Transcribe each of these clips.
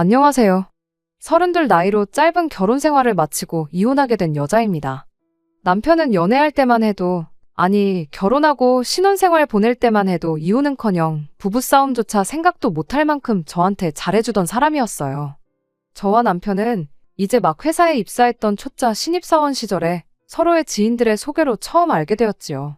안녕하세요. 32 나이로 짧은 결혼 생활을 마치고 이혼하게 된 여자입니다. 남편은 연애할 때만 해도, 아니, 결혼하고 신혼생활 보낼 때만 해도 이혼은커녕 부부싸움조차 생각도 못할 만큼 저한테 잘해주던 사람이었어요. 저와 남편은 이제 막 회사에 입사했던 초짜 신입사원 시절에 서로의 지인들의 소개로 처음 알게 되었지요.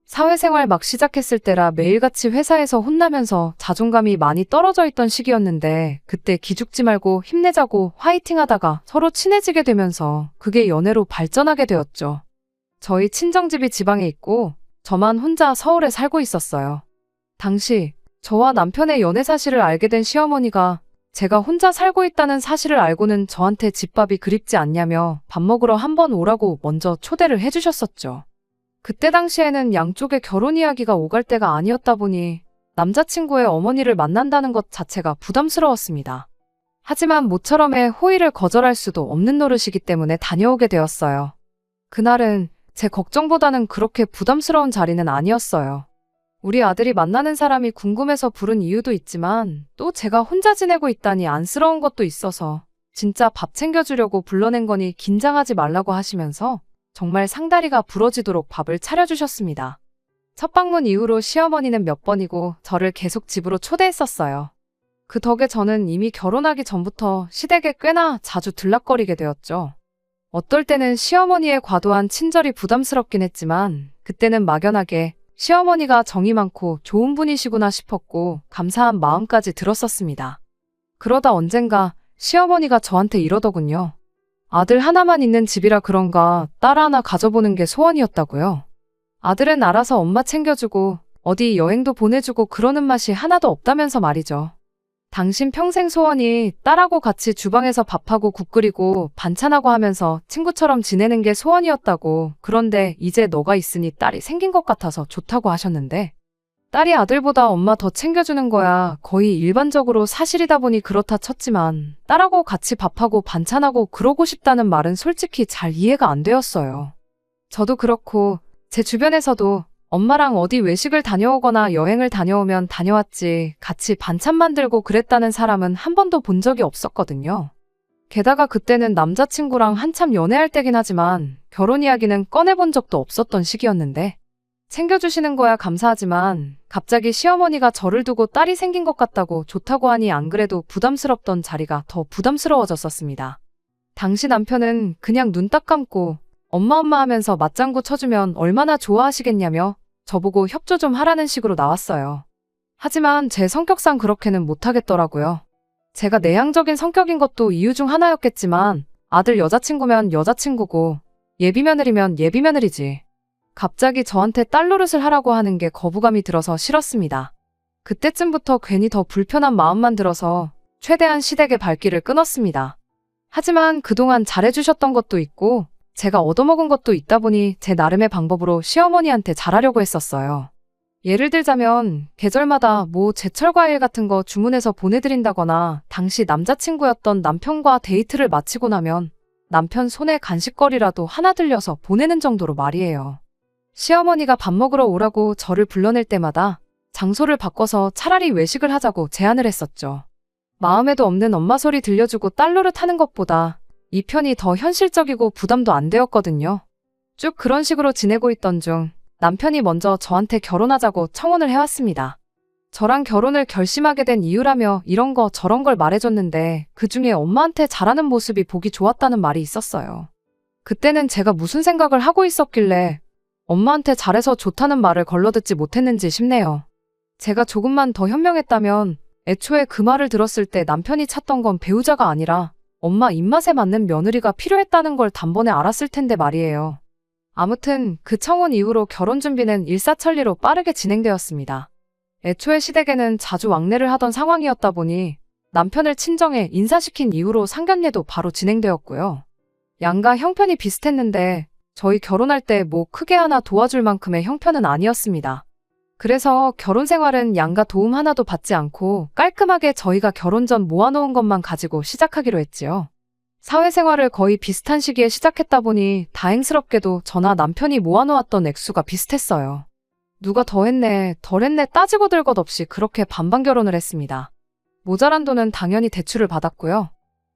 사회생활 막 시작했을 때라 매일같이 회사에서 혼나면서 자존감이 많이 떨어져 있던 시기였는데 그때 기죽지 말고 힘내자고 화이팅 하다가 서로 친해지게 되면서 그게 연애로 발전하게 되었죠. 저희 친정집이 지방에 있고 저만 혼자 서울에 살고 있었어요. 당시 저와 남편의 연애 사실을 알게 된 시어머니가 제가 혼자 살고 있다는 사실을 알고는 저한테 집밥이 그립지 않냐며 밥 먹으러 한번 오라고 먼저 초대를 해주셨었죠. 그때 당시에는 양쪽의 결혼 이야기가 오갈 때가 아니었다 보니 남자친구의 어머니를 만난다는 것 자체가 부담스러웠습니다. 하지만 모처럼의 호의를 거절할 수도 없는 노릇이기 때문에 다녀오게 되었어요. 그날은 제 걱정보다는 그렇게 부담스러운 자리는 아니었어요. 우리 아들이 만나는 사람이 궁금해서 부른 이유도 있지만 또 제가 혼자 지내고 있다니 안쓰러운 것도 있어서 진짜 밥 챙겨주려고 불러낸 거니 긴장하지 말라고 하시면서 정말 상다리가 부러지도록 밥을 차려주셨습니다. 첫 방문 이후로 시어머니는 몇 번이고 저를 계속 집으로 초대했었어요. 그 덕에 저는 이미 결혼하기 전부터 시댁에 꽤나 자주 들락거리게 되었죠. 어떨 때는 시어머니의 과도한 친절이 부담스럽긴 했지만 그때는 막연하게 시어머니가 정이 많고 좋은 분이시구나 싶었고 감사한 마음까지 들었었습니다. 그러다 언젠가 시어머니가 저한테 이러더군요. 아들 하나만 있는 집이라 그런가 딸 하나 가져보는 게 소원이었다고요. 아들은 알아서 엄마 챙겨주고 어디 여행도 보내주고 그러는 맛이 하나도 없다면서 말이죠. 당신 평생 소원이 딸하고 같이 주방에서 밥하고 국 끓이고 반찬하고 하면서 친구처럼 지내는 게 소원이었다고. 그런데 이제 너가 있으니 딸이 생긴 것 같아서 좋다고 하셨는데 딸이 아들보다 엄마 더 챙겨주는 거야 거의 일반적으로 사실이다 보니 그렇다 쳤지만 딸하고 같이 밥하고 반찬하고 그러고 싶다는 말은 솔직히 잘 이해가 안 되었어요. 저도 그렇고 제 주변에서도 엄마랑 어디 외식을 다녀오거나 여행을 다녀오면 다녀왔지 같이 반찬 만들고 그랬다는 사람은 한 번도 본 적이 없었거든요. 게다가 그때는 남자친구랑 한참 연애할 때긴 하지만 결혼 이야기는 꺼내본 적도 없었던 시기였는데 챙겨주시는 거야 감사하지만 갑자기 시어머니가 저를 두고 딸이 생긴 것 같다고 좋다고 하니 안 그래도 부담스럽던 자리가 더 부담스러워졌었습니다. 당시 남편은 그냥 눈 딱 감고 엄마 하면서 맞장구 쳐주면 얼마나 좋아하시겠냐며 저보고 협조 좀 하라는 식으로 나왔어요. 하지만 제 성격상 그렇게는 못하겠더라고요. 제가 내향적인 성격인 것도 이유 중 하나였겠지만 아들 여자친구면 여자친구고 예비며느리면 예비며느리지. 갑자기 저한테 딸 노릇을 하라고 하는 게 거부감이 들어서 싫었습니다. 그때쯤부터 괜히 더 불편한 마음만 들어서 최대한 시댁의 발길을 끊었습니다. 하지만 그동안 잘해주셨던 것도 있고 제가 얻어먹은 것도 있다 보니 제 나름의 방법으로 시어머니한테 잘하려고 했었어요. 예를 들자면 계절마다 뭐 제철 과일 같은 거 주문해서 보내드린다거나 당시 남자친구였던 남편과 데이트를 마치고 나면 남편 손에 간식거리라도 하나 들려서 보내는 정도로 말이에요. 시어머니가 밥 먹으러 오라고 저를 불러낼 때마다 장소를 바꿔서 차라리 외식을 하자고 제안을 했었죠. 마음에도 없는 엄마 소리 들려주고 딸 노릇하는 것보다 이 편이 더 현실적이고 부담도 안 되었거든요. 쭉 그런 식으로 지내고 있던 중 남편이 먼저 저한테 결혼하자고 청혼을 해왔습니다. 저랑 결혼을 결심하게 된 이유라며 이런 거 저런 걸 말해줬는데 그중에 엄마한테 잘하는 모습이 보기 좋았다는 말이 있었어요. 그때는 제가 무슨 생각을 하고 있었길래 엄마한테 잘해서 좋다는 말을 걸러듣지 못했는지 싶네요. 제가 조금만 더 현명했다면 애초에 그 말을 들었을 때 남편이 찾던 건 배우자가 아니라 엄마 입맛에 맞는 며느리가 필요했다는 걸 단번에 알았을 텐데 말이에요. 아무튼 그 청혼 이후로 결혼 준비는 일사천리로 빠르게 진행되었습니다. 애초에 시댁에는 자주 왕래를 하던 상황이었다 보니 남편을 친정에 인사시킨 이후로 상견례도 바로 진행되었고요. 양가 형편이 비슷했는데 저희 결혼할 때 뭐 크게 하나 도와줄 만큼의 형편은 아니었습니다. 그래서 결혼 생활은 양가 도움 하나도 받지 않고 깔끔하게 저희가 결혼 전 모아놓은 것만 가지고 시작하기로 했지요. 사회생활을 거의 비슷한 시기에 시작했다 보니 다행스럽게도 저나 남편이 모아놓았던 액수가 비슷했어요. 누가 더 했네, 덜 했네 따지고 들 것 없이 그렇게 반반 결혼을 했습니다. 모자란 돈은 당연히 대출을 받았고요.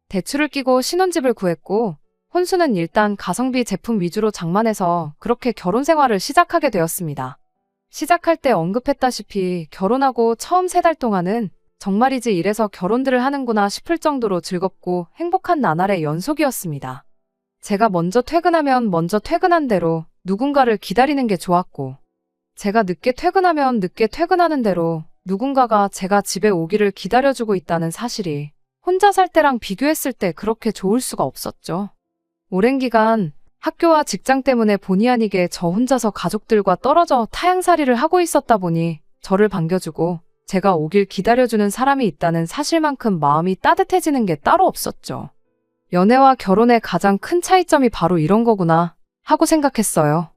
대출을 끼고 신혼집을 구했고 혼수는 일단 가성비 제품 위주로 장만해서 그렇게 결혼 생활을 시작하게 되었습니다. 시작할 때 언급했다시피 결혼하고 처음 3달 동안은 정말이지 이래서 결혼들을 하는구나 싶을 정도로 즐겁고 행복한 나날의 연속이었습니다. 제가 먼저 퇴근하면 먼저 퇴근한 대로 누군가를 기다리는 게 좋았고, 제가 늦게 퇴근하면 늦게 퇴근하는 대로 누군가가 제가 집에 오기를 기다려주고 있다는 사실이 혼자 살 때랑 비교했을 때 그렇게 좋을 수가 없었죠. 오랜 기간 학교와 직장 때문에 본의 아니게 저 혼자서 가족들과 떨어져 타향살이를 하고 있었다 보니 저를 반겨주고 제가 오길 기다려주는 사람이 있다는 사실만큼 마음이 따뜻해지는 게 따로 없었죠. 연애와 결혼의 가장 큰 차이점이 바로 이런 거구나 하고 생각했어요.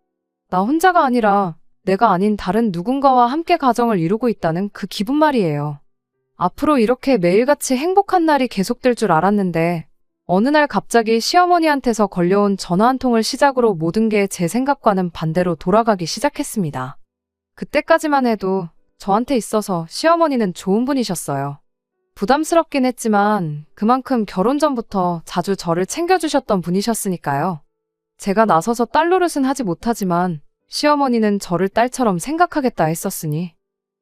나 혼자가 아니라 내가 아닌 다른 누군가와 함께 가정을 이루고 있다는 그 기분 말이에요. 앞으로 이렇게 매일같이 행복한 날이 계속될 줄 알았는데 어느 날 갑자기 시어머니한테서 걸려온 전화 한 통을 시작으로 모든 게 제 생각과는 반대로 돌아가기 시작했습니다. 그때까지만 해도 저한테 있어서 시어머니는 좋은 분이셨어요. 부담스럽긴 했지만 그만큼 결혼 전부터 자주 저를 챙겨주셨던 분이셨으니까요. 제가 나서서 딸 노릇은 하지 못하지만 시어머니는 저를 딸처럼 생각하겠다 했었으니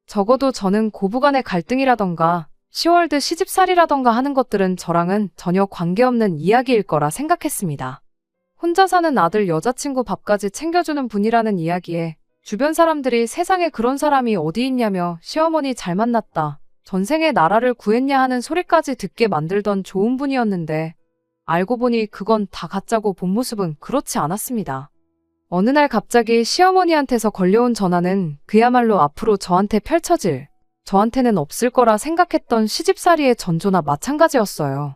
적어도 저는 고부간의 갈등이라던가 시월드 시집살이라던가 하는 것들은 저랑은 전혀 관계없는 이야기일 거라 생각했습니다. 혼자 사는 아들 여자친구 밥까지 챙겨주는 분이라는 이야기에 주변 사람들이 세상에 그런 사람이 어디 있냐며 시어머니 잘 만났다, 전생에 나라를 구했냐 하는 소리까지 듣게 만들던 좋은 분이었는데 알고 보니 그건 다 가짜고 본 모습은 그렇지 않았습니다. 어느 날 갑자기 시어머니한테서 걸려온 전화는 그야말로 앞으로 저한테 펼쳐질, 저한테는 없을 거라 생각했던 시집살이의 전조나 마찬가지였어요.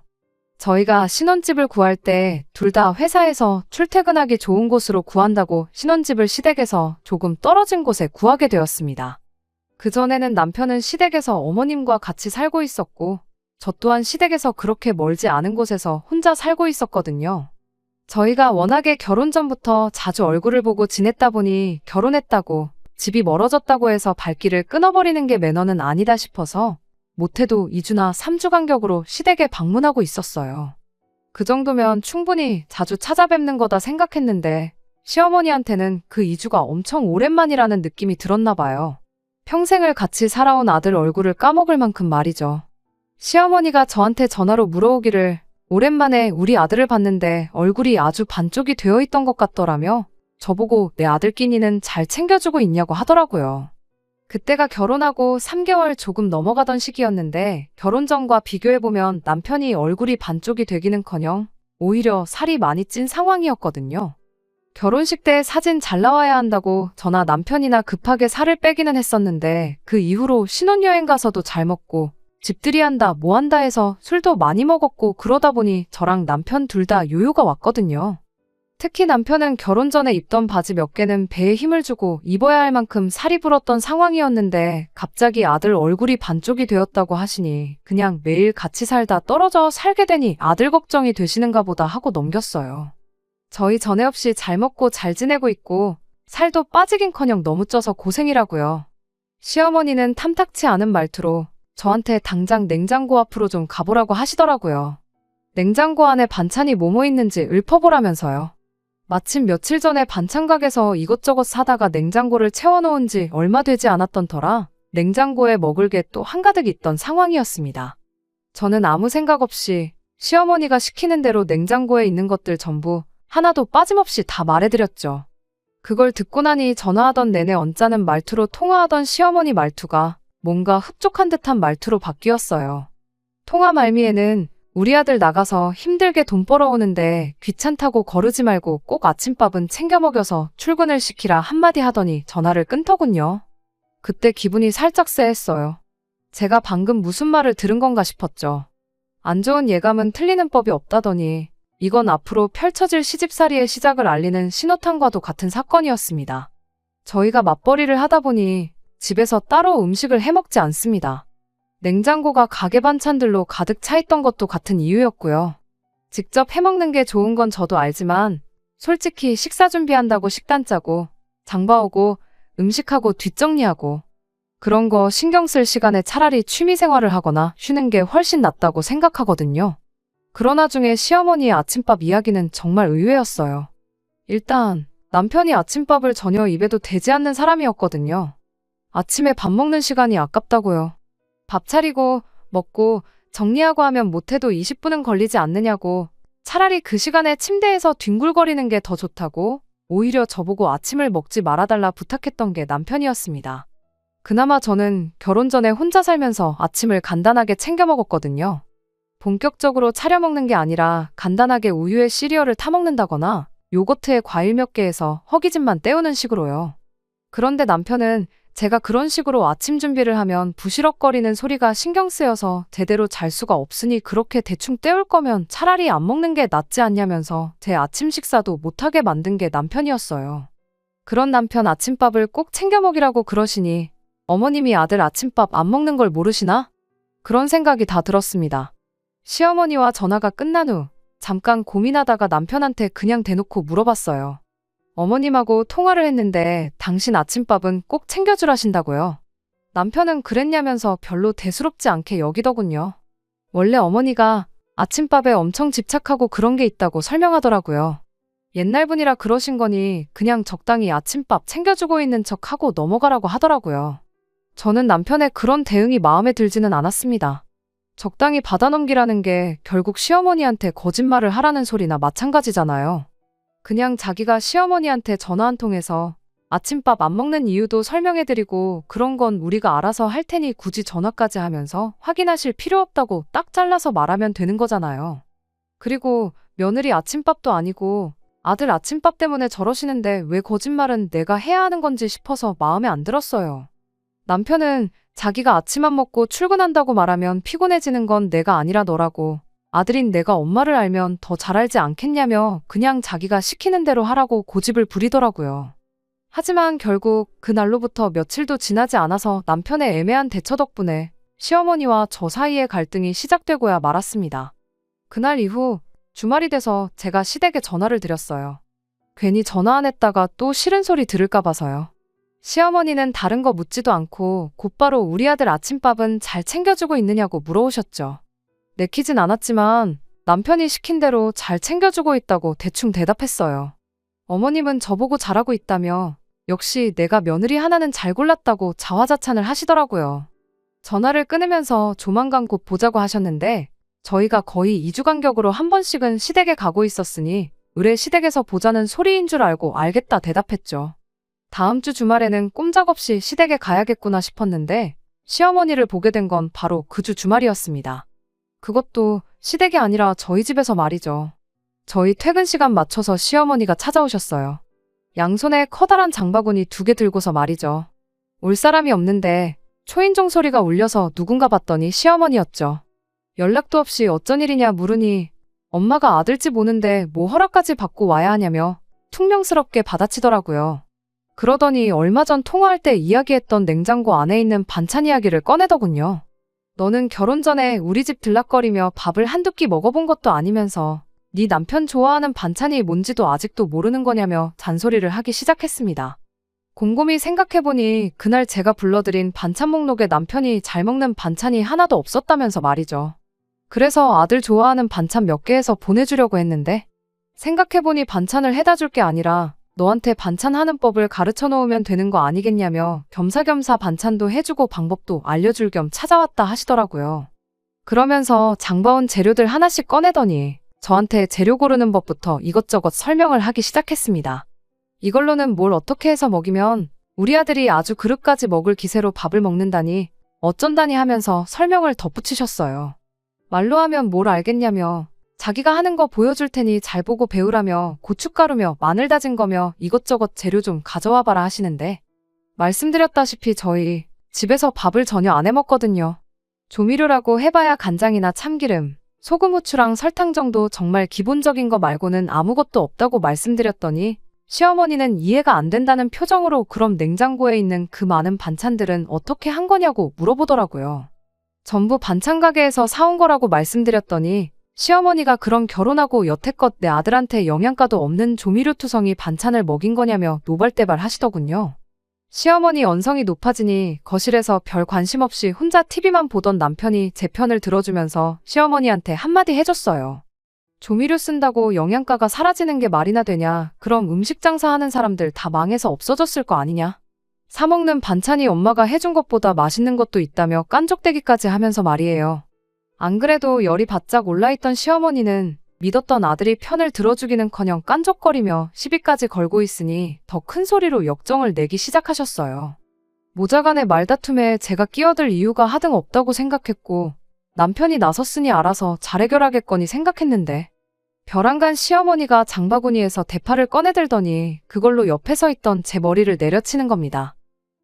저희가 신혼집을 구할 때 둘 다 회사에서 출퇴근하기 좋은 곳으로 구한다고 신혼집을 시댁에서 조금 떨어진 곳에 구하게 되었습니다. 그전에는 남편은 시댁에서 어머님과 같이 살고 있었고 저 또한 시댁에서 그렇게 멀지 않은 곳에서 혼자 살고 있었거든요. 저희가 워낙에 결혼 전부터 자주 얼굴을 보고 지냈다 보니 결혼했다고 집이 멀어졌다고 해서 발길을 끊어버리는 게 매너는 아니다 싶어서 못해도 2주나 3주 간격으로 시댁에 방문하고 있었어요. 그 정도면 충분히 자주 찾아뵙는 거다 생각했는데 시어머니한테는 그 2주가 엄청 오랜만이라는 느낌이 들었나 봐요. 평생을 같이 살아온 아들 얼굴을 까먹을 만큼 말이죠. 시어머니가 저한테 전화로 물어오기를 오랜만에 우리 아들을 봤는데 얼굴이 아주 반쪽이 되어 있던 것 같더라며 저보고 내 아들 끼니는 잘 챙겨주고 있냐고 하더라고요. 그때가 결혼하고 3개월 조금 넘어가던 시기였는데 결혼 전과 비교해보면 남편이 얼굴이 반쪽이 되기는커녕 오히려 살이 많이 찐 상황이었거든요. 결혼식 때 사진 잘 나와야 한다고 저나 남편이나 급하게 살을 빼기는 했었는데 그 이후로 신혼여행 가서도 잘 먹고 집들이 한다 뭐 한다 해서 술도 많이 먹었고 그러다 보니 저랑 남편 둘 다 요요가 왔거든요. 특히 남편은 결혼 전에 입던 바지 몇 개는 배에 힘을 주고 입어야 할 만큼 살이 불었던 상황이었는데 갑자기 아들 얼굴이 반쪽이 되었다고 하시니 그냥 매일 같이 살다 떨어져 살게 되니 아들 걱정이 되시는가 보다 하고 넘겼어요. 저희 전에 없이 잘 먹고 잘 지내고 있고 살도 빠지긴커녕 너무 쪄서 고생이라고요. 시어머니는 탐탁치 않은 말투로 저한테 당장 냉장고 앞으로 좀 가보라고 하시더라고요. 냉장고 안에 반찬이 뭐뭐 있는지 읊어보라면서요. 마침 며칠 전에 반찬 가게에서 이것저것 사다가 냉장고를 채워놓은 지 얼마 되지 않았던 터라 냉장고에 먹을 게 또 한가득 있던 상황이었습니다. 저는 아무 생각 없이 시어머니가 시키는 대로 냉장고에 있는 것들 전부 하나도 빠짐없이 다 말해드렸죠. 그걸 듣고 나니 전화하던 내내 언짢은 말투로 통화하던 시어머니 말투가 뭔가 흡족한 듯한 말투로 바뀌었어요. 통화 말미에는 우리 아들 나가서 힘들게 돈 벌어오는데 귀찮다고 거르지 말고 꼭 아침밥은 챙겨 먹여서 출근을 시키라 한마디 하더니 전화를 끊더군요. 그때 기분이 살짝 쎄했어요. 제가 방금 무슨 말을 들은 건가 싶었죠. 안 좋은 예감은 틀리는 법이 없다더니 이건 앞으로 펼쳐질 시집살이의 시작을 알리는 신호탄과도 같은 사건이었습니다. 저희가 맞벌이를 하다 보니 집에서 따로 음식을 해먹지 않습니다. 냉장고가 가게 반찬들로 가득 차 있던 것도 같은 이유였고요. 직접 해먹는 게 좋은 건 저도 알지만 솔직히 식사 준비한다고 식단 짜고 장 봐오고 음식하고 뒷정리하고 그런 거 신경 쓸 시간에 차라리 취미 생활을 하거나 쉬는 게 훨씬 낫다고 생각하거든요. 그러나 중에 시어머니의 아침밥 이야기는 정말 의외였어요. 일단 남편이 아침밥을 전혀 입에도 대지 않는 사람이었거든요. 아침에 밥 먹는 시간이 아깝다고요. 밥 차리고 먹고 정리하고 하면 못해도 20분은 걸리지 않느냐고, 차라리 그 시간에 침대에서 뒹굴거리는 게 더 좋다고 오히려 저보고 아침을 먹지 말아달라 부탁했던 게 남편이었습니다. 그나마 저는 결혼 전에 혼자 살면서 아침을 간단하게 챙겨 먹었거든요. 본격적으로 차려 먹는 게 아니라 간단하게 우유에 시리얼을 타 먹는다거나 요거트에 과일 몇 개 해서 허기짐만 때우는 식으로요. 그런데 남편은 제가 그런 식으로 아침 준비를 하면 부시럭거리는 소리가 신경 쓰여서 제대로 잘 수가 없으니 그렇게 대충 때울 거면 차라리 안 먹는 게 낫지 않냐면서 제 아침 식사도 못하게 만든 게 남편이었어요. 그런 남편 아침밥을 꼭 챙겨 먹이라고 그러시니 어머님이 아들 아침밥 안 먹는 걸 모르시나? 그런 생각이 다 들었습니다. 시어머니와 전화가 끝난 후 잠깐 고민하다가 남편한테 그냥 대놓고 물어봤어요. 어머님하고 통화를 했는데 당신 아침밥은 꼭 챙겨주라신다고요. 남편은 그랬냐면서 별로 대수롭지 않게 여기더군요. 원래 어머니가 아침밥에 엄청 집착하고 그런 게 있다고 설명하더라고요. 옛날 분이라 그러신 거니 그냥 적당히 아침밥 챙겨주고 있는 척하고 넘어가라고 하더라고요. 저는 남편의 그런 대응이 마음에 들지는 않았습니다. 적당히 받아넘기라는 게 결국 시어머니한테 거짓말을 하라는 소리나 마찬가지잖아요. 그냥 자기가 시어머니한테 전화 한 통해서 아침밥 안 먹는 이유도 설명해드리고 그런 건 우리가 알아서 할 테니 굳이 전화까지 하면서 확인하실 필요 없다고 딱 잘라서 말하면 되는 거잖아요. 그리고 며느리 아침밥도 아니고 아들 아침밥 때문에 저러시는데 왜 거짓말은 내가 해야 하는 건지 싶어서 마음에 안 들었어요. 남편은 자기가 아침 안 먹고 출근한다고 말하면 피곤해지는 건 내가 아니라 너라고, 아들인 내가 엄마를 알면 더 잘 알지 않겠냐며 그냥 자기가 시키는 대로 하라고 고집을 부리더라고요. 하지만 결국 그날로부터 며칠도 지나지 않아서 남편의 애매한 대처 덕분에 시어머니와 저 사이의 갈등이 시작되고야 말았습니다. 그날 이후 주말이 돼서 제가 시댁에 전화를 드렸어요. 괜히 전화 안 했다가 또 싫은 소리 들을까 봐서요. 시어머니는 다른 거 묻지도 않고 곧바로 우리 아들 아침밥은 잘 챙겨주고 있느냐고 물어오셨죠. 내키진 않았지만 남편이 시킨 대로 잘 챙겨주고 있다고 대충 대답했어요. 어머님은 저보고 잘하고 있다며 역시 내가 며느리 하나는 잘 골랐다고 자화자찬을 하시더라고요. 전화를 끊으면서 조만간 곧 보자고 하셨는데 저희가 거의 2주 간격으로 한 번씩은 시댁에 가고 있었으니 의뢰 시댁에서 보자는 소리인 줄 알고 알겠다 대답했죠. 다음 주 주말에는 꼼짝없이 시댁에 가야겠구나 싶었는데 시어머니를 보게 된 건 바로 그 주 주말이었습니다. 그것도 시댁이 아니라 저희 집에서 말이죠. 저희 퇴근 시간 맞춰서 시어머니가 찾아오셨어요. 양손에 커다란 장바구니 2개 들고서 말이죠. 올 사람이 없는데 초인종 소리가 울려서 누군가 봤더니 시어머니였죠. 연락도 없이 어쩐 일이냐 물으니 엄마가 아들 집 오는데 뭐 허락까지 받고 와야 하냐며 퉁명스럽게 받아치더라고요. 그러더니 얼마 전 통화할 때 이야기했던 냉장고 안에 있는 반찬 이야기를 꺼내더군요. 너는 결혼 전에 우리 집 들락거리며 밥을 한두 끼 먹어본 것도 아니면서 네 남편 좋아하는 반찬이 뭔지도 아직도 모르는 거냐며 잔소리를 하기 시작했습니다. 곰곰이 생각해보니 그날 제가 불러드린 반찬 목록에 남편이 잘 먹는 반찬이 하나도 없었다면서 말이죠. 그래서 아들 좋아하는 반찬 몇 개 해서 보내주려고 했는데 생각해보니 반찬을 해다 줄 게 아니라 너한테 반찬 하는 법을 가르쳐 놓으면 되는 거 아니겠냐며 겸사겸사 반찬도 해주고 방법도 알려줄 겸 찾아왔다 하시더라고요. 그러면서 장봐온 재료들 하나씩 꺼내더니 저한테 재료 고르는 법부터 이것저것 설명을 하기 시작했습니다. 이걸로는 뭘 어떻게 해서 먹이면 우리 아들이 아주 그릇까지 먹을 기세로 밥을 먹는다니 어쩐다니 하면서 설명을 덧붙이셨어요. 말로 하면 뭘 알겠냐며 자기가 하는 거 보여줄 테니 잘 보고 배우라며 고춧가루며 마늘 다진 거며 이것저것 재료 좀 가져와 봐라 하시는데 말씀드렸다시피 저희 집에서 밥을 전혀 안 해 먹거든요. 조미료라고 해봐야 간장이나 참기름, 소금, 후추랑 설탕 정도 정말 기본적인 거 말고는 아무것도 없다고 말씀드렸더니 시어머니는 이해가 안 된다는 표정으로 그럼 냉장고에 있는 그 많은 반찬들은 어떻게 한 거냐고 물어보더라고요. 전부 반찬 가게에서 사온 거라고 말씀드렸더니 시어머니가 그럼 결혼하고 여태껏 내 아들한테 영양가도 없는 조미료 투성이 반찬을 먹인 거냐며 노발대발 하시더군요. 시어머니 언성이 높아지니 거실에서 별 관심 없이 혼자 TV만 보던 남편이 제 편을 들어주면서 시어머니한테 한마디 해줬어요. 조미료 쓴다고 영양가가 사라지는 게 말이나 되냐? 그럼 음식 장사하는 사람들 다 망해서 없어졌을 거 아니냐? 사 먹는 반찬이 엄마가 해준 것보다 맛있는 것도 있다며 깐족대기까지 하면서 말이에요. 안 그래도 열이 바짝 올라있던 시어머니는 믿었던 아들이 편을 들어주기는커녕 깐족거리며 시비까지 걸고 있으니 더 큰 소리로 역정을 내기 시작하셨어요. 모자간의 말다툼에 제가 끼어들 이유가 하등 없다고 생각했고 남편이 나섰으니 알아서 잘 해결하겠거니 생각했는데 벼랑간 시어머니가 장바구니에서 대파를 꺼내들더니 그걸로 옆에 서 있던 제 머리를 내려치는 겁니다.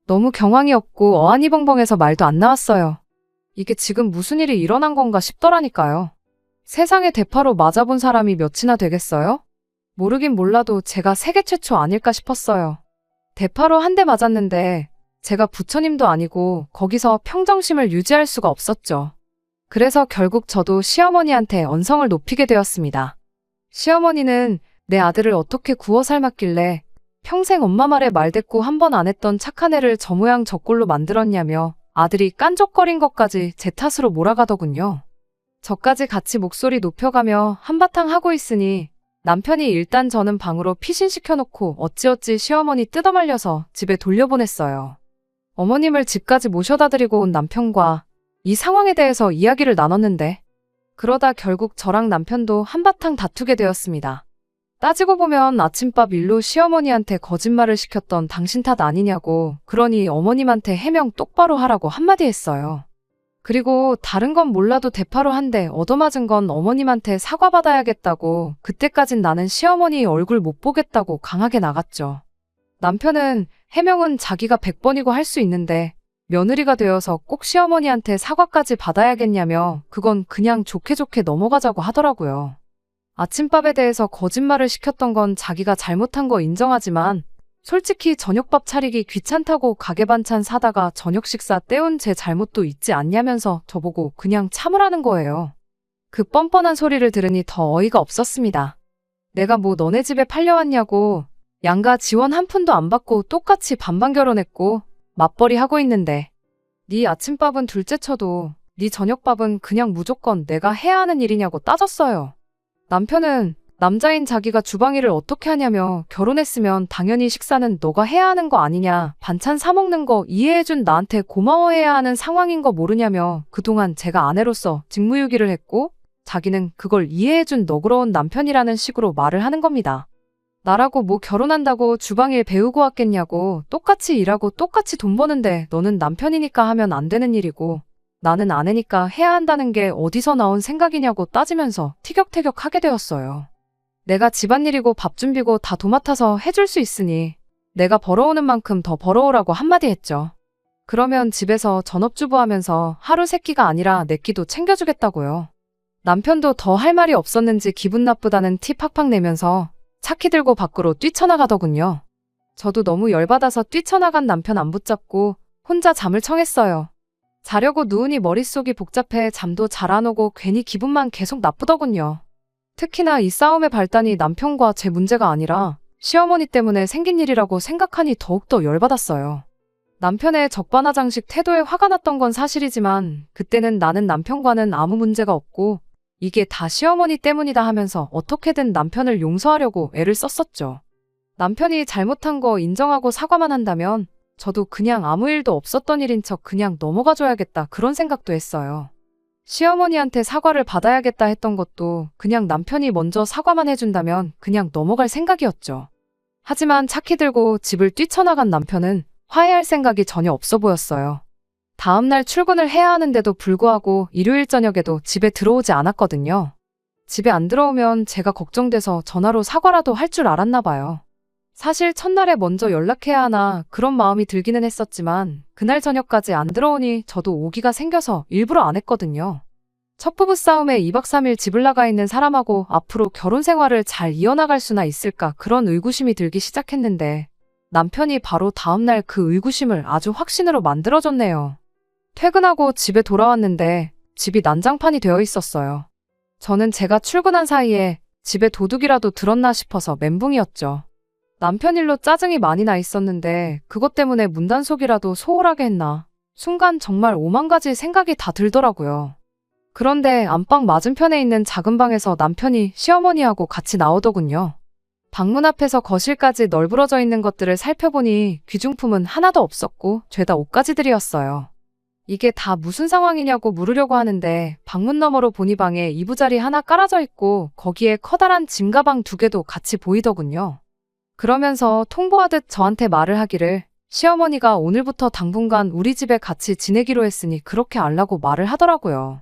너무 경황이 없고 어안이 벙벙해서 말도 안 나왔어요. 이게 지금 무슨 일이 일어난 건가 싶더라니까요. 세상에 대파로 맞아본 사람이 몇이나 되겠어요? 모르긴 몰라도 제가 세계 최초 아닐까 싶었어요. 대파로 한 대 맞았는데 제가 부처님도 아니고 거기서 평정심을 유지할 수가 없었죠. 그래서 결국 저도 시어머니한테 언성을 높이게 되었습니다. 시어머니는 내 아들을 어떻게 구워 삶았길래 평생 엄마 말에 말대꾸 한 번 안 했던 착한 애를 저 모양 저 꼴로 만들었냐며 아들이 깐족거린 것까지 제 탓으로 몰아가더군요. 저까지 같이 목소리 높여가며 한바탕 하고 있으니 남편이 일단 저는 방으로 피신시켜놓고 어찌어찌 시어머니 뜯어말려서 집에 돌려보냈어요. 어머님을 집까지 모셔다 드리고 온 남편과 이 상황에 대해서 이야기를 나눴는데 그러다 결국 저랑 남편도 한바탕 다투게 되었습니다. 따지고 보면 아침밥 일로 시어머니한테 거짓말을 시켰던 당신 탓 아니냐고 그러니 어머님한테 해명 똑바로 하라고 한마디 했어요. 그리고 다른 건 몰라도 대파로 한 대 얻어맞은 건 어머님한테 사과받아야겠다고 그때까진 나는 시어머니 얼굴 못 보겠다고 강하게 나갔죠. 남편은 해명은 자기가 100번이고 할 수 있는데 며느리가 되어서 꼭 시어머니한테 사과까지 받아야겠냐며 그건 그냥 좋게 좋게 넘어가자고 하더라고요. 아침밥에 대해서 거짓말을 시켰던 건 자기가 잘못한 거 인정하지만 솔직히 저녁밥 차리기 귀찮다고 가게 반찬 사다가 저녁 식사 때운 제 잘못도 있지 않냐면서 저보고 그냥 참으라는 거예요. 그 뻔뻔한 소리를 들으니 더 어이가 없었습니다. 내가 뭐 너네 집에 팔려왔냐고 양가 지원 한 푼도 안 받고 똑같이 반반 결혼했고 맞벌이 하고 있는데 네 아침밥은 둘째 쳐도 네 저녁밥은 그냥 무조건 내가 해야 하는 일이냐고 따졌어요. 남편은 남자인 자기가 주방 일을 어떻게 하냐며 결혼했으면 당연히 식사는 너가 해야 하는 거 아니냐, 반찬 사 먹는 거 이해해준 나한테 고마워해야 하는 상황인 거 모르냐며 그동안 제가 아내로서 직무유기를 했고 자기는 그걸 이해해준 너그러운 남편이라는 식으로 말을 하는 겁니다. 나라고 뭐 결혼한다고 주방일 배우고 왔겠냐고 똑같이 일하고 똑같이 돈 버는데 너는 남편이니까 하면 안 되는 일이고 나는 아내니까 해야 한다는 게 어디서 나온 생각이냐고 따지면서 티격태격하게 되었어요. 내가 집안일이고 밥 준비고 다 도맡아서 해줄 수 있으니 내가 벌어오는 만큼 더 벌어오라고 한마디 했죠. 그러면 집에서 전업주부 하면서 하루 세 끼가 아니라 네 끼도 챙겨주겠다고요. 남편도 더 할 말이 없었는지 기분 나쁘다는 티 팍팍 내면서 차키 들고 밖으로 뛰쳐나가더군요. 저도 너무 열받아서 뛰쳐나간 남편 안 붙잡고 혼자 잠을 청했어요. 자려고 누우니 머릿속이 복잡해 잠도 잘 안 오고 괜히 기분만 계속 나쁘더군요. 특히나 이 싸움의 발단이 남편과 제 문제가 아니라 시어머니 때문에 생긴 일이라고 생각하니 더욱더 열받았어요. 남편의 적반하장식 태도에 화가 났던 건 사실이지만 그때는 나는 남편과는 아무 문제가 없고 이게 다 시어머니 때문이다 하면서 어떻게든 남편을 용서하려고 애를 썼었죠. 남편이 잘못한 거 인정하고 사과만 한다면 저도 그냥 아무 일도 없었던 일인 척 그냥 넘어가줘야겠다 그런 생각도 했어요. 시어머니한테 사과를 받아야겠다 했던 것도 그냥 남편이 먼저 사과만 해준다면 그냥 넘어갈 생각이었죠. 하지만 차키 들고 집을 뛰쳐나간 남편은 화해할 생각이 전혀 없어 보였어요. 다음날 출근을 해야 하는데도 불구하고 일요일 저녁에도 집에 들어오지 않았거든요. 집에 안 들어오면 제가 걱정돼서 전화로 사과라도 할 줄 알았나 봐요. 사실 첫날에 먼저 연락해야 하나 그런 마음이 들기는 했었지만 그날 저녁까지 안 들어오니 저도 오기가 생겨서 일부러 안 했거든요. 첫 부부 싸움에 2박 3일 집을 나가 있는 사람하고 앞으로 결혼 생활을 잘 이어나갈 수나 있을까 그런 의구심이 들기 시작했는데 남편이 바로 다음날 그 의구심을 아주 확신으로 만들어줬네요. 퇴근하고 집에 돌아왔는데 집이 난장판이 되어 있었어요. 저는 제가 출근한 사이에 집에 도둑이라도 들었나 싶어서 멘붕이었죠. 남편 일로 짜증이 많이 나 있었는데 그것 때문에 문단속이라도 소홀하게 했나. 순간 정말 오만 가지 생각이 다 들더라고요. 그런데 안방 맞은편에 있는 작은 방에서 남편이 시어머니하고 같이 나오더군요. 방문 앞에서 거실까지 널브러져 있는 것들을 살펴보니 귀중품은 하나도 없었고 죄다 옷가지들이었어요. 이게 다 무슨 상황이냐고 물으려고 하는데 방문 너머로 보니 방에 이부자리 하나 깔아져 있고 거기에 커다란 짐 가방 2개도 같이 보이더군요. 그러면서 통보하듯 저한테 말을 하기를 시어머니가 오늘부터 당분간 우리 집에 같이 지내기로 했으니 그렇게 알라고 말을 하더라고요.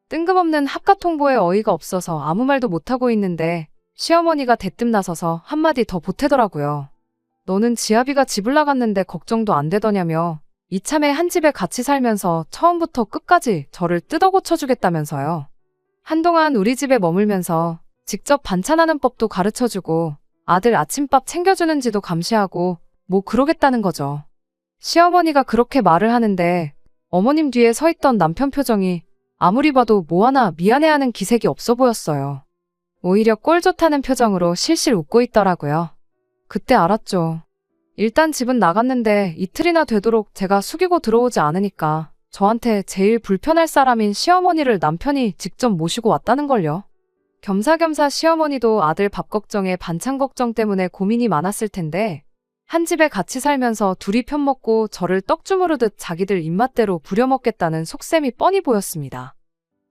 뜬금없는 합가 통보에 어이가 없어서 아무 말도 못하고 있는데 시어머니가 대뜸 나서서 한마디 더 보태더라고요. 너는 지아비가 집을 나갔는데 걱정도 안 되더냐며 이참에 한 집에 같이 살면서 처음부터 끝까지 저를 뜯어 고쳐주겠다면서요. 한동안 우리 집에 머물면서 직접 반찬하는 법도 가르쳐주고 아들 아침밥 챙겨주는지도 감시하고 뭐 그러겠다는 거죠. 시어머니가 그렇게 말을 하는데 어머님 뒤에 서 있던 남편 표정이 아무리 봐도 뭐 하나 미안해하는 기색이 없어 보였어요. 오히려 꼴 좋다는 표정으로 실실 웃고 있더라고요. 그때 알았죠. 일단 집은 나갔는데 이틀이나 되도록 제가 숙이고 들어오지 않으니까 저한테 제일 불편할 사람인 시어머니를 남편이 직접 모시고 왔다는 걸요. 겸사겸사 시어머니도 아들 밥 걱정에 반찬 걱정 때문에 고민이 많았을 텐데 한 집에 같이 살면서 둘이 편먹고 저를 떡 주무르듯 자기들 입맛대로 부려먹겠다는 속셈이 뻔히 보였습니다.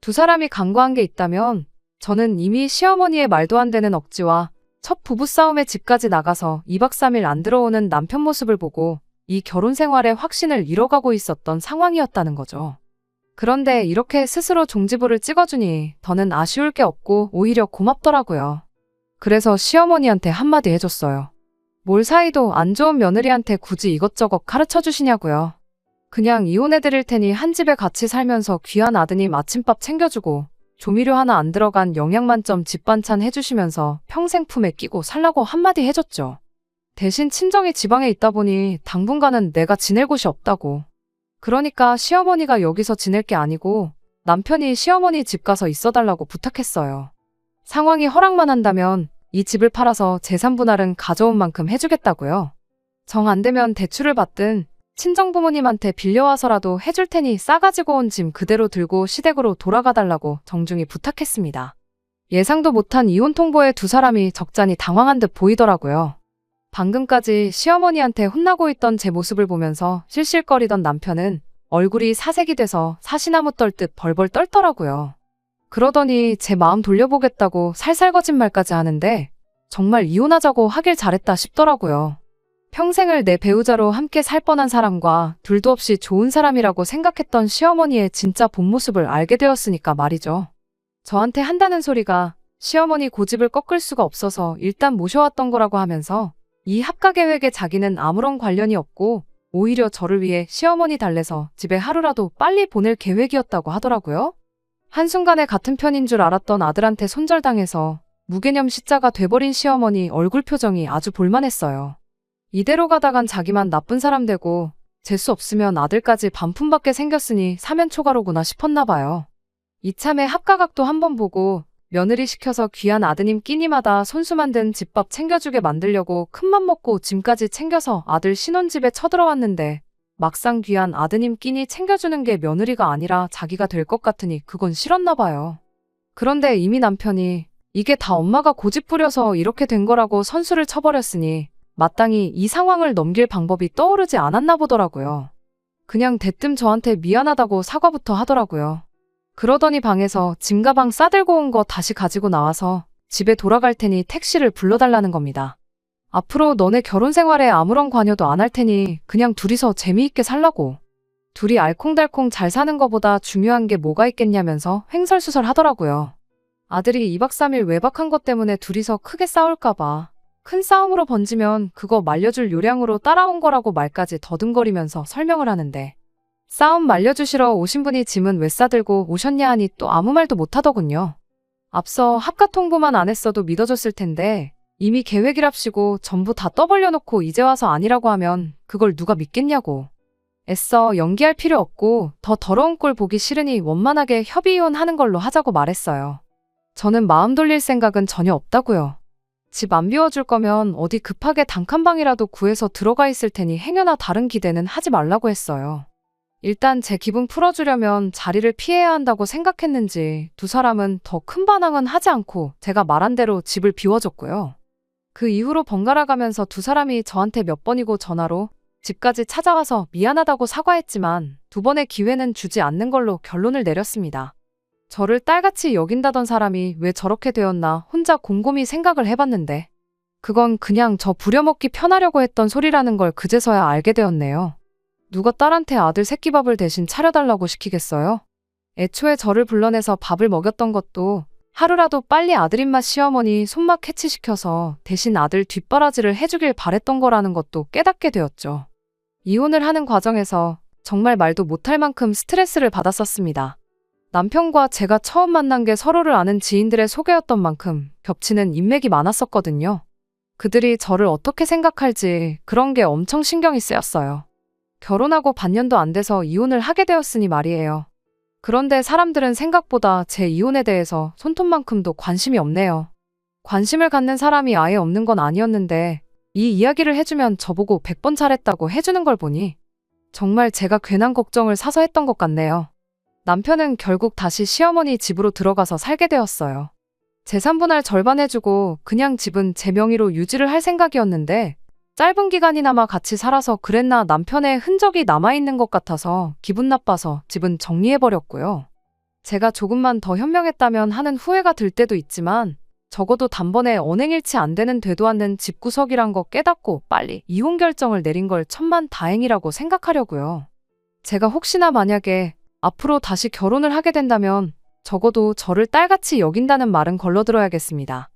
두 사람이 간과한 게 있다면 저는 이미 시어머니의 말도 안 되는 억지와 첫 부부싸움에 집까지 나가서 2박 3일 안 들어오는 남편 모습을 보고 이 결혼 생활의 확신을 잃어가고 있었던 상황이었다는 거죠. 그런데 이렇게 스스로 종지부를 찍어주니 더는 아쉬울 게 없고 오히려 고맙더라고요. 그래서 시어머니한테 한마디 해줬어요. 뭘 사이도 안 좋은 며느리한테 굳이 이것저것 가르쳐 주시냐고요. 그냥 이혼해드릴 테니 한 집에 같이 살면서 귀한 아드님 아침밥 챙겨주고 조미료 하나 안 들어간 영양만점 집반찬 해주시면서 평생 품에 끼고 살라고 한마디 해줬죠. 대신 친정이 지방에 있다 보니 당분간은 내가 지낼 곳이 없다고. 그러니까 시어머니가 여기서 지낼 게 아니고 남편이 시어머니 집 가서 있어달라고 부탁했어요. 상황이 허락만 한다면 이 집을 팔아서 재산 분할은 가져온 만큼 해주겠다고요. 정 안 되면 대출을 받든 친정부모님한테 빌려와서라도 해줄 테니 싸가지고 온 짐 그대로 들고 시댁으로 돌아가달라고 정중히 부탁했습니다. 예상도 못한 이혼 통보에 두 사람이 적잖이 당황한 듯 보이더라고요. 방금까지 시어머니한테 혼나고 있던 제 모습을 보면서 실실거리던 남편은 얼굴이 사색이 돼서 사시나무 떨듯 벌벌 떨더라고요. 그러더니 제 마음 돌려보겠다고 살살 거짓말까지 하는데 정말 이혼하자고 하길 잘했다 싶더라고요. 평생을 내 배우자로 함께 살 뻔한 사람과 둘도 없이 좋은 사람이라고 생각했던 시어머니의 진짜 본 모습을 알게 되었으니까 말이죠. 저한테 한다는 소리가 시어머니 고집을 꺾을 수가 없어서 일단 모셔왔던 거라고 하면서 이 합가 계획에 자기는 아무런 관련이 없고 오히려 저를 위해 시어머니 달래서 집에 하루라도 빨리 보낼 계획이었다고 하더라고요. 한순간에 같은 편인 줄 알았던 아들한테 손절당해서 무개념 시자가 돼버린 시어머니 얼굴 표정이 아주 볼만했어요. 이대로 가다간 자기만 나쁜 사람 되고 재수 없으면 아들까지 반품받게 생겼으니 사면초가로구나 싶었나 봐요. 이참에 합가각도 한번 보고 며느리 시켜서 귀한 아드님 끼니마다 손수 만든 집밥 챙겨주게 만들려고 큰맘 먹고 짐까지 챙겨서 아들 신혼집에 쳐들어왔는데 막상 귀한 아드님 끼니 챙겨주는 게 며느리가 아니라 자기가 될 것 같으니 그건 싫었나 봐요. 그런데 이미 남편이 이게 다 엄마가 고집 부려서 이렇게 된 거라고 선수를 쳐버렸으니 마땅히 이 상황을 넘길 방법이 떠오르지 않았나 보더라고요. 그냥 대뜸 저한테 미안하다고 사과부터 하더라고요. 그러더니 방에서 짐가방 싸들고 온 거 다시 가지고 나와서 집에 돌아갈 테니 택시를 불러달라는 겁니다. 앞으로 너네 결혼 생활에 아무런 관여도 안 할 테니 그냥 둘이서 재미있게 살라고. 둘이 알콩달콩 잘 사는 거보다 중요한 게 뭐가 있겠냐면서 횡설수설 하더라고요. 아들이 2박 3일 외박한 것 때문에 둘이서 크게 싸울까봐. 큰 싸움으로 번지면 그거 말려줄 요량으로 따라온 거라고 말까지 더듬거리면서 설명을 하는데 싸움 말려주시러 오신 분이 짐은 왜 싸들고 오셨냐 하니 또 아무 말도 못하더군요. 앞서 합가 통보만 안 했어도 믿어줬을 텐데 이미 계획이랍시고 전부 다 떠벌려놓고 이제 와서 아니라고 하면 그걸 누가 믿겠냐고. 애써 연기할 필요 없고 더 더러운 꼴 보기 싫으니 원만하게 협의 이혼하는 걸로 하자고 말했어요. 저는 마음 돌릴 생각은 전혀 없다고요. 집 안 비워줄 거면 어디 급하게 단칸방이라도 구해서 들어가 있을 테니 행여나 다른 기대는 하지 말라고 했어요. 일단 제 기분 풀어주려면 자리를 피해야 한다고 생각했는지 두 사람은 더 큰 반항은 하지 않고 제가 말한 대로 집을 비워줬고요. 그 이후로 번갈아 가면서 두 사람이 저한테 몇 번이고 전화로 집까지 찾아와서 미안하다고 사과했지만 두 번의 기회는 주지 않는 걸로 결론을 내렸습니다. 저를 딸같이 여긴다던 사람이 왜 저렇게 되었나 혼자 곰곰이 생각을 해봤는데 그건 그냥 저 부려먹기 편하려고 했던 소리라는 걸 그제서야 알게 되었네요. 누가 딸한테 아들 새끼밥을 대신 차려달라고 시키겠어요? 애초에 저를 불러내서 밥을 먹였던 것도 하루라도 빨리 아들 입맛 시어머니 손맛 캐치시켜서 대신 아들 뒷바라지를 해주길 바랬던 거라는 것도 깨닫게 되었죠. 이혼을 하는 과정에서 정말 말도 못할 만큼 스트레스를 받았었습니다. 남편과 제가 처음 만난 게 서로를 아는 지인들의 소개였던 만큼 겹치는 인맥이 많았었거든요. 그들이 저를 어떻게 생각할지 그런 게 엄청 신경이 쓰였어요. 결혼하고 반년도 안 돼서 이혼을 하게 되었으니 말이에요. 그런데 사람들은 생각보다 제 이혼에 대해서 손톱만큼도 관심이 없네요. 관심을 갖는 사람이 아예 없는 건 아니었는데 이 이야기를 해주면 저보고 100번 잘했다고 해주는 걸 보니 정말 제가 괜한 걱정을 사서 했던 것 같네요. 남편은 결국 다시 시어머니 집으로 들어가서 살게 되었어요. 재산분할 절반 해주고 그냥 집은 제 명의로 유지를 할 생각이었는데 짧은 기간이나마 같이 살아서 그랬나 남편의 흔적이 남아있는 것 같아서 기분 나빠서 집은 정리해버렸고요. 제가 조금만 더 현명했다면 하는 후회가 들 때도 있지만 적어도 단번에 언행일치 안 되는 되도 않는 집구석이란 거 깨닫고 빨리 이혼 결정을 내린 걸 천만 다행이라고 생각하려고요. 제가 혹시나 만약에 앞으로 다시 결혼을 하게 된다면 적어도 저를 딸같이 여긴다는 말은 걸러들어야겠습니다.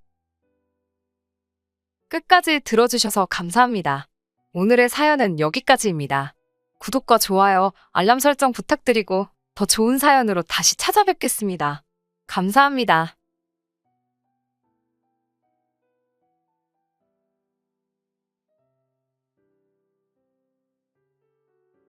끝까지 들어주셔서 감사합니다. 오늘의 사연은 여기까지입니다. 구독과 좋아요, 알람 설정 부탁드리고 더 좋은 사연으로 다시 찾아뵙겠습니다. 감사합니다.